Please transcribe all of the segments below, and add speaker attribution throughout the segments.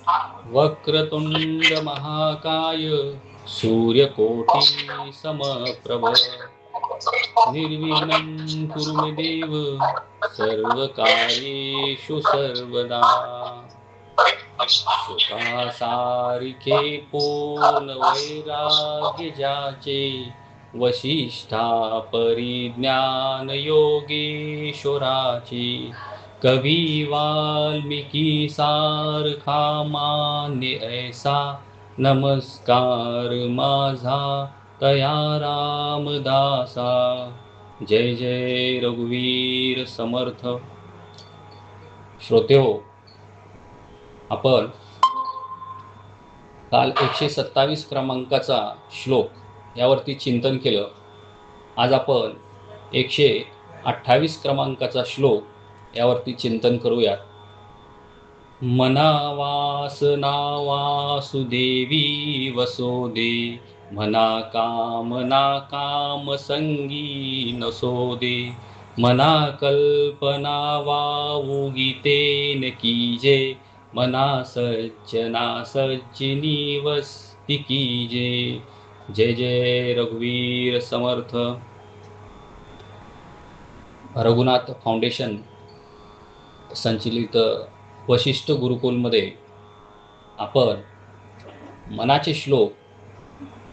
Speaker 1: वक्रतुंड महाकाय सूर्यकोटि समप्रभ निर्विघ्नं कुरु मे देव सर्वकार्येषु सर्वदा। सुखासारिखे पूर्ण वैराग्य जाचे वशिष्ठा परिज्ञान योगेश्वराचे कवी वाल्मिकी सारखा मान्य ऐसा नमस्कार माझा तया रामदासा। जय जय रघुवीर समर्थ। श्रोतेहो, आपण काल 127 क्रमांकाचा श्लोक यावरती चिंतन केलं। आज आपण 128 क्रमांकाचा श्लोक यावरती चिंतन करूयात। मना वासना वासुदेवी वसोदे मना काम संगी नसोदे मना कल्पना वावुगीतेन कीजे मना सज्जना सज्जिनी वस्ती कीजे। जय जय रघुवीर समर्थ। रघुनाथ फाउंडेशन संचलित वशिष्ठ गुरुकुलमध्ये आपण मनाचे श्लोक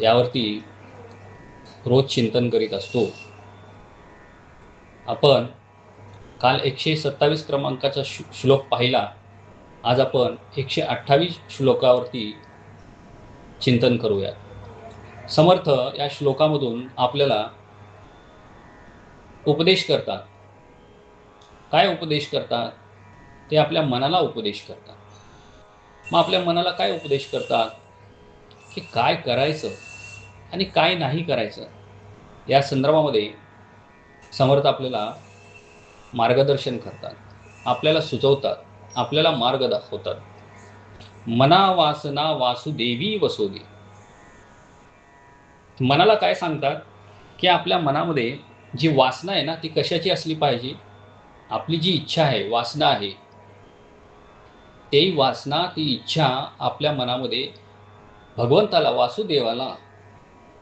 Speaker 1: यावरती रोज चिंतन करीत असतो। आपण काल 127 क्रमांकाचा श्लोक पाहिला। आज आपण 128 श्लोकावरती चिंतन करूया। समर्थ या श्लोकामधून आपल्याला उपदेश करतात। काय उपदेश करतात? ते आपल्या मनाला उपदेश करतात। मग आपल्या मनाला काय उपदेश करतात? की काय करायचं आणि काय नाही करायचं या संदर्भामध्ये समर्थ आपल्याला मार्गदर्शन करतात, आपल्याला सुचवतात, आपल्याला मार्ग दाखवतात। मना वासना वासुदेवी वसोदे। मनाला काय सांगतात की आपल्या मनामध्ये जी वासना आहे ना ती कशाची असली पाहिजे? आपली जी इच्छा आहे, वासना आहे, ती वासना, ती इच्छा आपल्या मनामध्ये भगवंताला, वासुदेवाला,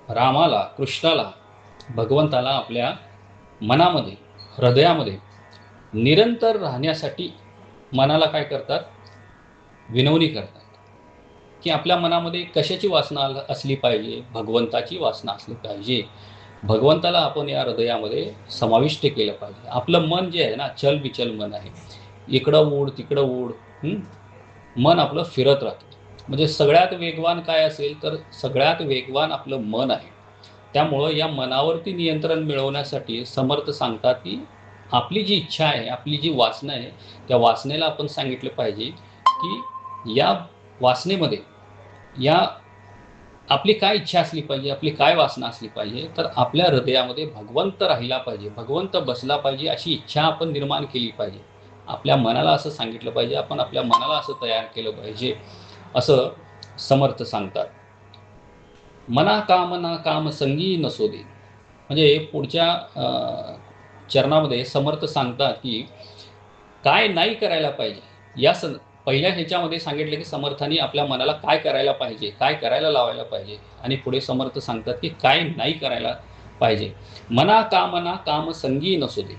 Speaker 1: रामाला, कृष्णाला, भगवंताला आपल्या मनामध्ये, हृदयामध्ये निरंतर राहण्यासाठी मनाला काय करतात? विनवणी करतात की आपल्या मनामध्ये कशाची वासना असली पाहिजे? भगवंताची वासना असली पाहिजे। भगवंताला आपण या हृदयामध्ये समाविष्ट केलं पाहिजे। आपलं मन जे आहे ना, चल विचल मन आहे, इकडं उड तिकडं उड, मन आपलं फिरत राहतं। म्हणजे सगळ्यात वेगवान काय असेल तर सगळ्यात वेगवान आपलं मन आहे। त्यामुळं या मनावरती नियंत्रण मिळवण्यासाठी समर्थ सांगतात की आपली जी इच्छा आहे, आपली जी वासना आहे, त्या वासनेला आपण सांगितलं पाहिजे की या वासनेमध्ये, या आपली काय इच्छा असली पाहिजे, आपली काय वासना असली पाहिजे, तर आपल्या हृदयामध्ये भगवंत राहिला पाहिजे, भगवंत बसला पाहिजे, अशी इच्छा आपण निर्माण केली पाहिजे। आपल्या मनाला असं सांगितलं पाहिजे, आपण आपल्या मनाला असं तयार केलं पाहिजे, असं समर्थ सांगतात। मना काम संगी नसोदे। म्हणजे पुढच्या चरणामध्ये समर्थ सांगतात की काय नाही करायला पाहिजे। या पहिल्या ह्याच्यामध्ये सांगितलं की समर्थांनी आपल्या मनाला काय करायला पाहिजे, काय करायला लावायला पाहिजे, आणि पुढे समर्थ सांगतात की काय नाही करायला पाहिजे। मना काम संगी नसोदे।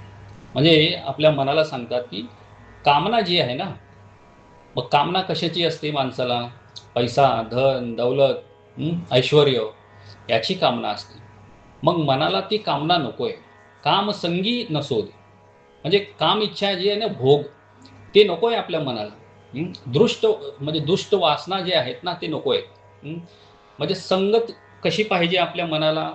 Speaker 1: म्हणजे आपल्या मनाला सांगतात की कामना जी आहे ना, मग कामना कशाची असते माणसाला? पैसा, धन, दौलत, ऐश्वर्य याची कामना असते। मग मनाला ती कामना नकोय, काम संगी नसोदे। म्हणजे काम इच्छा जी आहे ना, भोग, ते नकोय आपल्या मनाला। दृष्ट म्हणजे दुष्ट वासना जे आहेत ना ते नकोय। म्हणजे संगत कशी पाहिजे आपल्या मनाला?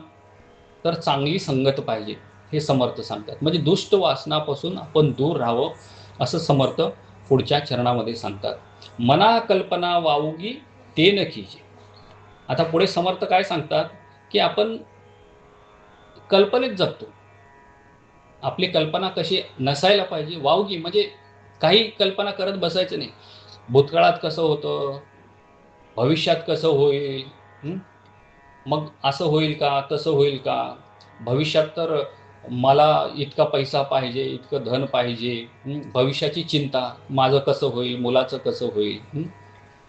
Speaker 1: तर चांगली संगत पाहिजे, हे समर्थ सांगतात। म्हणजे दुष्ट वासनापासून आपण दूर राहावं, असं समर्थ पुढच्या चरणामध्ये सांगतात। मना कल्पना वावुगी ते न कीजे। आता पुढे समर्थ काय सांगतात की आपण कल्पनेत जगतो। आपली कल्पना कशी नसायला पाहिजे? वावगी म्हणजे काही कल्पना करत बसायचं नाही। भूतकाळात कसं होतं, भविष्यात कसं होईल, मग असं होईल का, तसं होईल का, भविष्यात तर मला इतका पैसा पाहिजे, इतकं धन पाहिजे, भविष्याची चिंता, माझं कसं होईल, मुलाचं कसं होईल,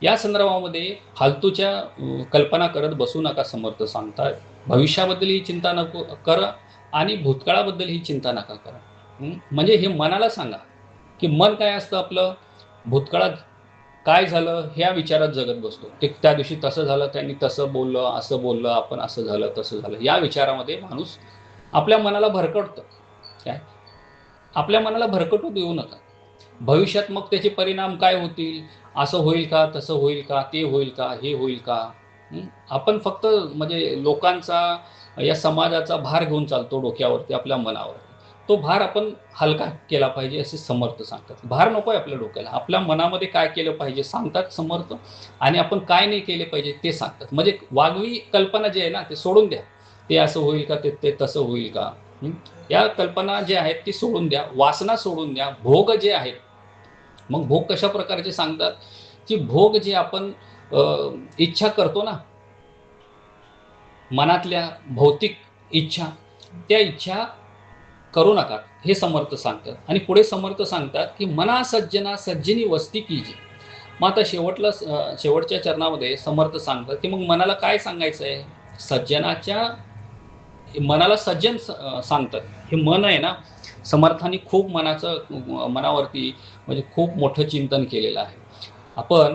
Speaker 1: या संदर्भामध्ये फालतूच्या कल्पना करत बसू नका, समर्थ सांगतात. भविष्याबद्दल ही चिंता नको करा आणि भूतकाळाबद्दल ही चिंता नका करा. म्हणजे हे मनाला सांगा की मन काय असतं आपलं, भूतकाळात काय झालं ह्या विचारात जगत बसतो. ते त्या दिवशी तसं झालं, त्यांनी तसं बोललं, असं बोललं, आपण असं झालं, तसं झालं, या विचारामध्ये माणूस आपल्या मनाला भरकटतं. काय, आपल्या मनाला भरकटू देऊ नका. भविष्यात मग त्याचे परिणाम काय होतील, असं होईल का, तसं होईल का, ते होईल का, हे होईल का. आपण फक्त म्हणजे लोकांचा, या समाजाचा भार घेऊन चालतो डोक्यावरती, आपल्या मनावर. तो भार आपण हलका केला पाहिजे असे समर्थ सांगतात. भार नको आहे आपल्या डोक्याला, आपल्या मनामध्ये काय केलं पाहिजे सांगतात समर्थ, आणि आपण काय नाही केले पाहिजे ते सांगतात. म्हणजे वागवी कल्पना जे आहे ना ते सोडून द्या. ते असं होईल का, ते तसं होईल का, या कल्पना जे आहेत ती सोडून द्या, वासना सोडून द्या. भोग जे आहेत, मग भोग कशा प्रकारचे सांगतात की भोग जे आपण इच्छा करतो ना, मनातल्या भौतिक इच्छा, त्या इच्छा करू नका, हे समर्थ सांगतात. आणि पुढे समर्थ सांगतात की मना सज्जना सज्जनी वस्ती कीजे. मग आता शेवटच्या चरणामध्ये समर्थ सांगतात की मग मनाला काय सांगायचं आहे. सज्जनाच्या मनाला सज्जन सांगतात. हे मन आहे ना, समर्थांनी खूप मनावरती म्हणजे खूप मोठं चिंतन केलेलं आहे. आपण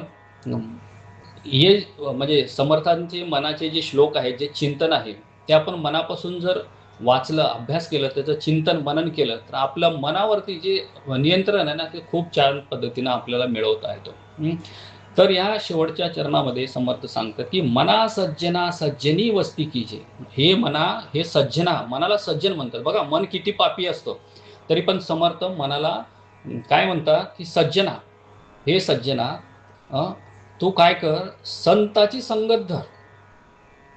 Speaker 1: हे म्हणजे समर्थांचे मनाचे जे श्लोक आहेत, जे चिंतन आहे, ते आपण मनापासून जर वाचलं, अभ्यास केलं, त्याचं चिंतन मनन केलं, तर आपल्या मनावरती जे नियंत्रण आहे ना, ते खूप छान पद्धतीनं आपल्याला मिळवता येतं. तर या शेवटच्या चरणामध्ये समर्थ सांगतात की मना सज्जना सज्जनी वस्ती कीजे. हे मना, हे सज्जना, मनाला सज्जन म्हणतात. बघा, मन किती पापी असतं तरी पण समर्थ मनाला काय म्हणतात की सज्जना, हे सज्जना, तू काय कर, संताची संगत धर,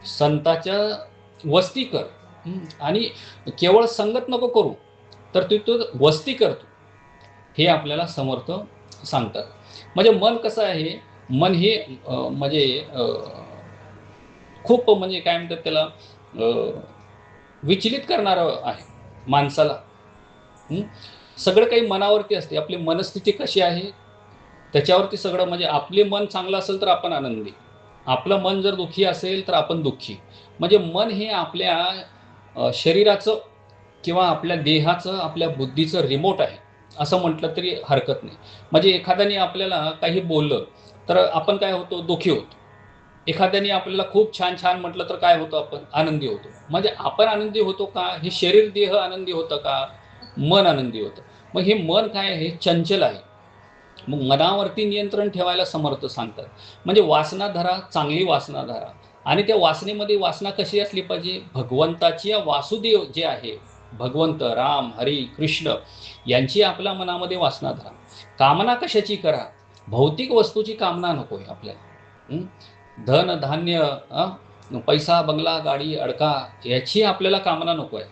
Speaker 1: संताच्या वस्ती कर. आणि केवळ संगत नको करू, तर तू वस्ती करतो, हे आपल्याला समर्थ सांगतात. म्हणजे मन कसं आहे, मन हे म्हणजे खूप म्हणजे काय म्हणतात त्याला, विचलित करणारं आहे माणसाला. सगळं काही मनावरती असते. आपली मनस्थिती कशी आहे त्याच्यावरती सगळं. म्हणजे आपले मन चांगलं असेल तर आपण आनंदी, आपलं मन जर दुःखी असेल तर आपण दुःखी. म्हणजे मन हे आपल्या शरीराचं किंवा आपल्या देहाचं, आपल्या बुद्धीचं रिमोट आहे असं म्हटलं तरी हरकत नाही. म्हणजे एखाद्याने आपल्याला काही बोललं तर आपण काय होतो, दुःखी होतो. एखाद्याने आपल्याला खूप छान छान म्हटलं तर काय होतं, आपण आनंदी होतो. म्हणजे आपण आनंदी होतो का, हे शरीर देह आनंदी होतं का, मन आनंदी होतं. मग हे मन काय आहे, चंचल आहे. मग मनावरती नियंत्रण ठेवायला समर्थ सांगतात. म्हणजे वासना धरा, चांगली वासना धरा. आणि त्या वासनेमध्ये वासना कशी असली पाहिजे, भगवंताची, वासुदेव जे आहे, भगवंत राम हरी कृष्ण यांची आपल्या मनामध्ये वासना धरा. कामना कशाची करा, भौतिक वस्तूची कामना नको आहे आपल्याला. धन धान्य, पैसा बंगला गाडी अडका, याची आपल्याला कामना नको आहे.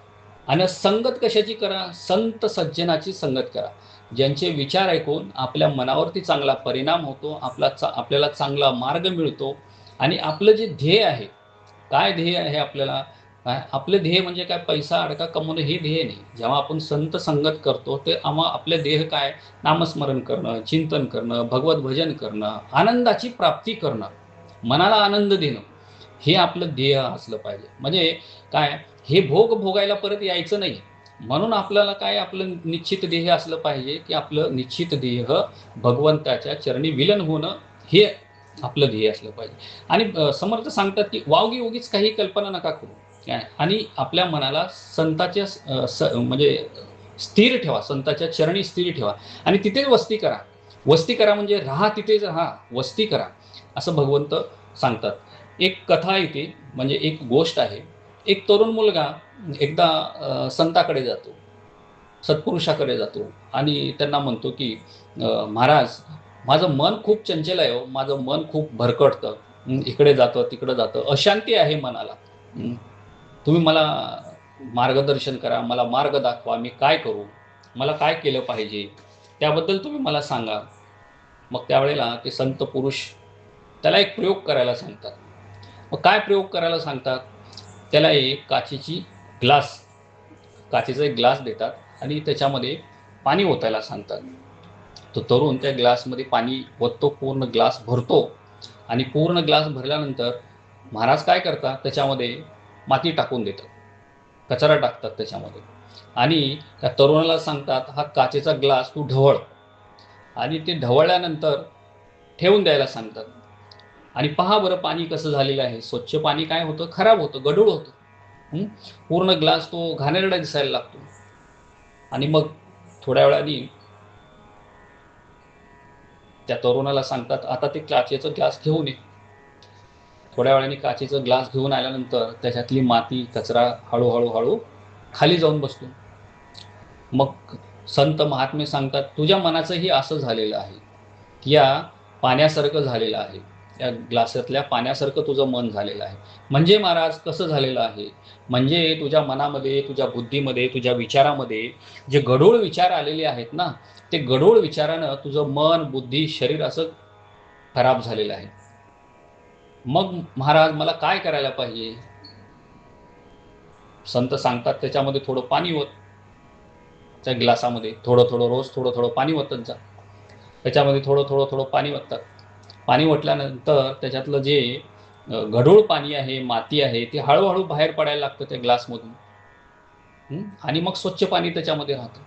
Speaker 1: आणि संगत कशाची करा, संत सज्जनाची संगत करा, ज्यांचे विचार ऐकून आपल्या मनावरती चांगला परिणाम होतो, आपल्याला चांगला मार्ग मिळतो. आणि आपलं जे ध्येय आहे, काय ध्येय आहे आपल्याला, काय आपलं ध्येय म्हणजे काय, पैसा अडका कमवणं हे ध्येय नाही. जेव्हा आपण संत संगत करतो ते आपलं ध्येय काय, नामस्मरण करणं, चिंतन करणं, भगवत भजन करणं, आनंदाची प्राप्ती करणं, मनाला आनंद देणं, हे आपलं ध्येय असलं पाहिजे. म्हणजे काय, हे भोग भोगायला परत यायचं नाही. म्हणून आपल्याला काय, आपलं निश्चित ध्येय असलं पाहिजे की आपलं निश्चित ध्येय भगवंताच्या चरणी विलीन होणं, हे आपलं ध्येय असलं पाहिजे. आणि समर्थ सांगतात की वावगी उगीच काही कल्पना नका करू. आणि आपल्या मनाला संताच्या म्हणजे स्थिर ठेवा, संताच्या चरणी स्थिर ठेवा. आणि तिथेच वस्ती करा. वस्ती करा म्हणजे राहा, तिथेच राहा, वस्ती करा, असं भगवंत सांगतात. एक कथा येते, म्हणजे एक गोष्ट आहे. एक तरुण मुलगा एकदा संताकडे जातो, सत्पुरुषाकडे जातो आणि त्यांना म्हणतो की महाराज, माझं मन खूप चंचल आहे हो, माझं मन खूप भरकटतं, इकडे जातं तिकडं जातं, अशांती आहे मनाला. तुम्ही मला मार्गदर्शन करा, मला मार्ग दाखवा, मी काय करू, मला काय केलं पाहिजे, त्याबद्दल तुम्ही मला सांगा. मग त्यावेळेला ते संत पुरुष त्याला एक प्रयोग करायला सांगतात. मग काय प्रयोग करायला सांगतात, त्याला एक काचेचा एक ग्लास देतात आणि त्याच्यामध्ये पाणी ओतायला सांगतात. तो तरुण त्या ग्लासमध्ये पाणी ओततो, पूर्ण ग्लास भरतो आणि पूर्ण ग्लास भरल्यानंतर महाराज काय करतात, त्याच्यामध्ये माती टाकून देतात, कचरा टाकतात त्याच्यामध्ये, आणि त्या तरुणाला सांगतात हा काचेचा ग्लास तू ढवळ, आणि ते ढवळल्यानंतर ठेवून द्यायला सांगतात. आणि पहा बरं पाणी कसं झालेलं आहे. स्वच्छ पाणी काय होतं, खराब होतं, गढूळ होतं. पूर्ण ग्लास तो घाणेरडा दिसायला लागतो. आणि मग थोड्या वेळाने त्या तरुणाला सांगतात आता ते काचेचं ग्लास घेऊन ये. थोड्या वेळाने काचेचं ग्लास घेऊन आल्यानंतर त्याच्यातली माती कचरा हळूहळू खाली जाऊन बसतो. मग संत महात्मे सांगतात तुझ्या मनाचंही असं झालेलं आहे की या पाण्यासारखं झालेलं आहे, त्या ग्लासातल्या पाण्यासारखं तुझं मन झालेलं आहे. म्हणजे महाराज कसं झालेलं आहे, म्हणजे तुझ्या मनामध्ये, तुझ्या बुद्धीमध्ये, तुझ्या विचारामध्ये जे गढूळ विचार आलेले आहेत ना, ते गढूळ विचारानं तुझं मन, बुद्धी, शरीर असं खराब झालेलं आहे. मग महाराज मला काय करायला पाहिजे? संत सांगतात त्याच्यामध्ये थोडं पाणी ओत, त्या ग्लासामध्ये थोडं रोज थोडं पाणी ओतत जा. त्याच्यामध्ये थोडं पाणी ओततात. पाणी ओतल्यानंतर त्याच्यातलं जे गढूळ पाणी आहे, माती आहे, ती हळूहळू बाहेर पडायला लागतं त्या ग्लासमधून. आणि मग स्वच्छ पाणी त्याच्यामध्ये राहतं.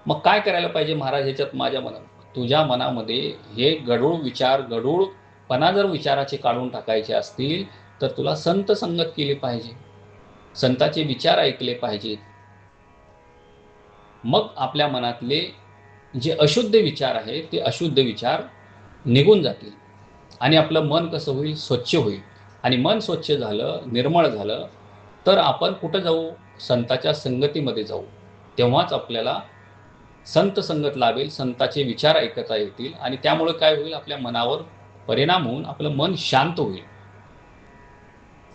Speaker 1: मग काय करायला पाहिजे महाराज ह्याच्यात माझ्या मनात? तुझ्या मनामध्ये हे गढूळ विचार, गढूळपणा जर विचाराचे काढून टाकायचे असतील तर तुला संत संगत केली पाहिजे, संतांचे विचार ऐकले पाहिजेत. मग आपल्या मनातले जे अशुद्ध विचार आहेत ते अशुद्ध विचार निघून जातील आणि आपलं मन कसं होईल, स्वच्छ होईल. आणि मन स्वच्छ झालं, निर्मळ झालं तर आपण कुठं जाऊ? संतांच्या संगतीमध्ये जाऊ. तेव्हाच आपल्याला संत संगत लाभेल, संतांचे विचार ऐकता येतील आणि त्यामुळे काय होईल, आपल्या मनावर परिणाम होऊन आपलं मन शांत होईल.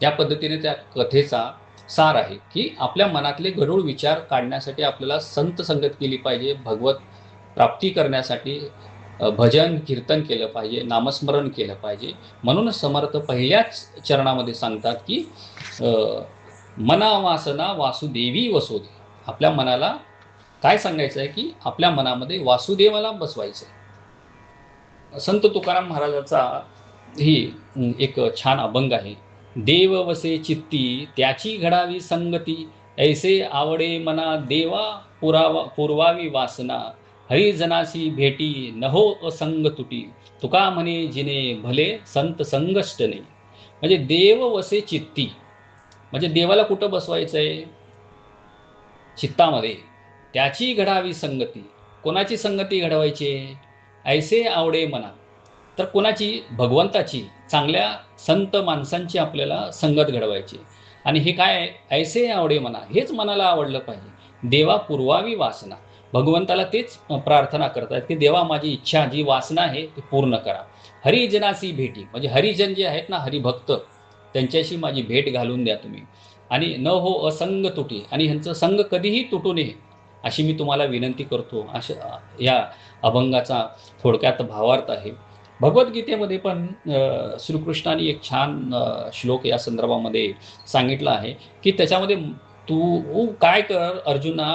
Speaker 1: या पद्धतीने त्या कथेचा सार आहे की आपल्या मनातले गढूळ विचार काढण्यासाठी आपल्याला संत संगत केली पाहिजे, भगवत प्राप्ती करण्यासाठी भजन कीर्तन केलं पाहिजे, नामस्मरण केलं पाहिजे. म्हणूनच समर्थ पहिल्याच चरणामध्ये सांगतात की मना वासना वासुदेवी वसोदे. आपल्या मनाला काय सांगायचं आहे की आपल्या मनामध्ये वासुदेवाला बसवायचं आहे. संत तुकाराम महाराजाचा ही एक छान अभंग आहे. देव वसे चित्ती त्याची घडावी संगती, ऐसे आवडे मना देवा पुरवावी वासना, हरिजनासी भेटी नहो असंग तुटी, तुका म्हणे जिने भले संत संगष्ट नाही. म्हणजे देव वसे चित्ती म्हणजे देवाला कुठं बसवायचं आहे? चित्तामध्ये. त्याची घडावी संगती. कोणाची संगती घडवायची? ऐसे आवडे मना. तर कोणाची? भगवंताची, चांगल्या संत माणसांची आपल्याला संगत घडवायची. आणि हे काय? ऐसे आवडे मना, हेच मनाला आवडलं पाहिजे. देवा पुरवावी वासना, भगवंताला तेच प्रार्थना करतात की देवा माझी इच्छा, जी वासना आहे ती पूर्ण करा. हरिजनासी भेटी म्हणजे हरिजन जे आहेत ना, हरिभक्त, त्यांच्याशी माझी भेट घालून द्या तुम्ही. आणि न हो असंग तुटी, आणि ह्यांचं संग कधीही तुटू नये अशी मी तुम्हाला विनंती करतो. अशा या अभंगाचा थोडक्यात भावार्थ आहे. भगवद्गीतेमध्ये पण श्रीकृष्णाने एक छान श्लोक या संदर्भामध्ये सांगितलं आहे की त्याच्यामध्ये तू काय कर अर्जुना,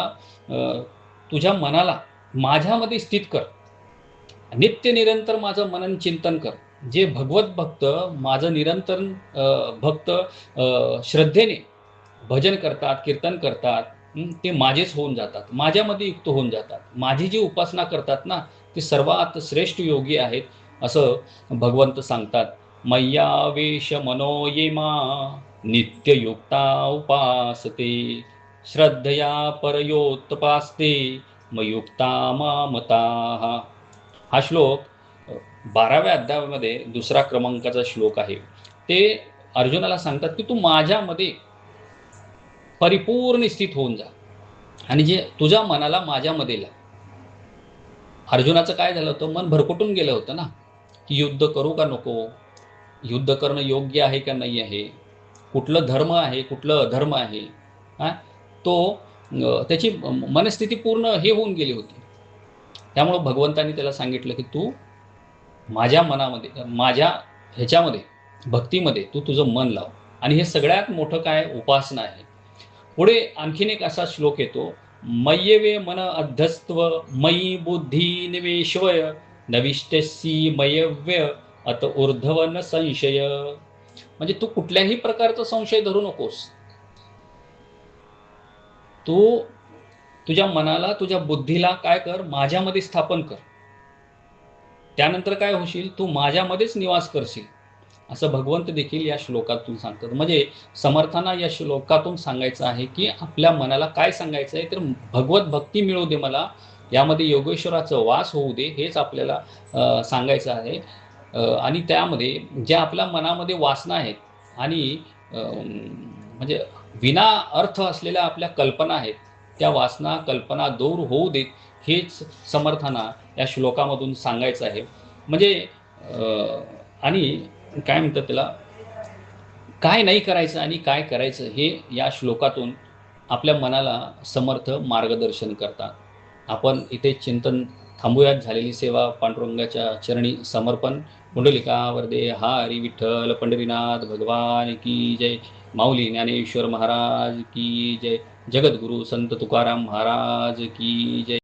Speaker 1: तुझ्या मनाला माझ्यामध्ये स्थित कर, नित्य निरंतर माझं मनन चिंतन कर. जे भगवत भक्त माझं निरंतर भक्त श्रद्धेने भजन करतात, कीर्तन करतात, ते माझेच होऊन जातात, माझ्यामध्ये युक्त होऊन जातात. माझी जी उपासना करतात ना, ती सर्वात श्रेष्ठ योगी आहेत असं भगवंत सांगतात. मय्यावेश मनो ये मा नित्ययुक्ता उपासते, श्रद्धया परयोत्पास्ते मयुक्ता मामताः. हा श्लोक 12व्या अध्यायामध्ये 2रा क्रमांकाचा श्लोक आहे. ते अर्जुनाला सांगतात की तू माझ्यामध्ये परिपूर्ण स्थित होऊन जा आणि जे तुझ्या मनाला माझ्यामध्ये ला. अर्जुनाचं काय झालं होतं? मन भरकटून गेलं होतं ना, की युद्ध करू का नको, युद्ध करणं योग्य आहे का नाही आहे, कुठलं धर्म आहे, कुठलं अधर्म आहे. तो त्याची मनस्थिती पूर्ण हे होऊन गेली होती. त्यामुळं भगवंतांनी त्याला सांगितलं की तू माझ्या मनामध्ये, माझ्या ह्याच्यामध्ये, भक्तीमध्ये तू तुझं मन लाव. आणि हे सगळ्यात मोठं काय? उपासना आहे. पुढे आणखीन एक असा श्लोक येतो. मय्यवे मन अध्यस्त्व मयी बुद्धी निवेशवय नविष्टसी मयव्य अत ऊर्ध्वन संशय. म्हणजे तू कुठल्याही प्रकारचा संशय धरू नकोस. तू तुझ्या मनाला, तुझ्या बुद्धीला काय कर, माझ्यामध्ये स्थापन कर. त्यानंतर काय होशील, तू माझ्यामध्येच निवास करशील, असं भगवंत देखील या श्लोकातून सांगतात. म्हणजे समर्थांना या श्लोकातून सांगायचं आहे की आपल्या मनाला काय सांगायचं आहे, तर भगवत भक्ती मिळू दे मला, यामध्ये योगेश्वराचं वास होऊ दे, हेच आपल्याला सांगायचं आहे. आणि त्यामध्ये ज्या आपल्या मनामध्ये वासना आहेत आणि म्हणजे विना अर्थ असलेल्या आपल्या कल्पना आहेत, त्या वासना कल्पना दूर होऊ देत, हेच समर्थांना या श्लोकामधून सांगायचं आहे. म्हणजे आणि काय म्हणतात त्याला, काय नाही करायचं आणि काय करायचं हे या श्लोकातून आपल्या मनाला समर्थ मार्गदर्शन करतात. आपण इथे चिंतन थांबूयात. झालेली सेवा पांडुरंगाच्या चरणी समर्पण. पुंडलिका वरदे हरी विठ्ठल पंढरीनाथ भगवान की जय. माऊली ज्ञानेश्वर महाराज की जय. जगद्गुरु संत तुकाराम महाराज की जय.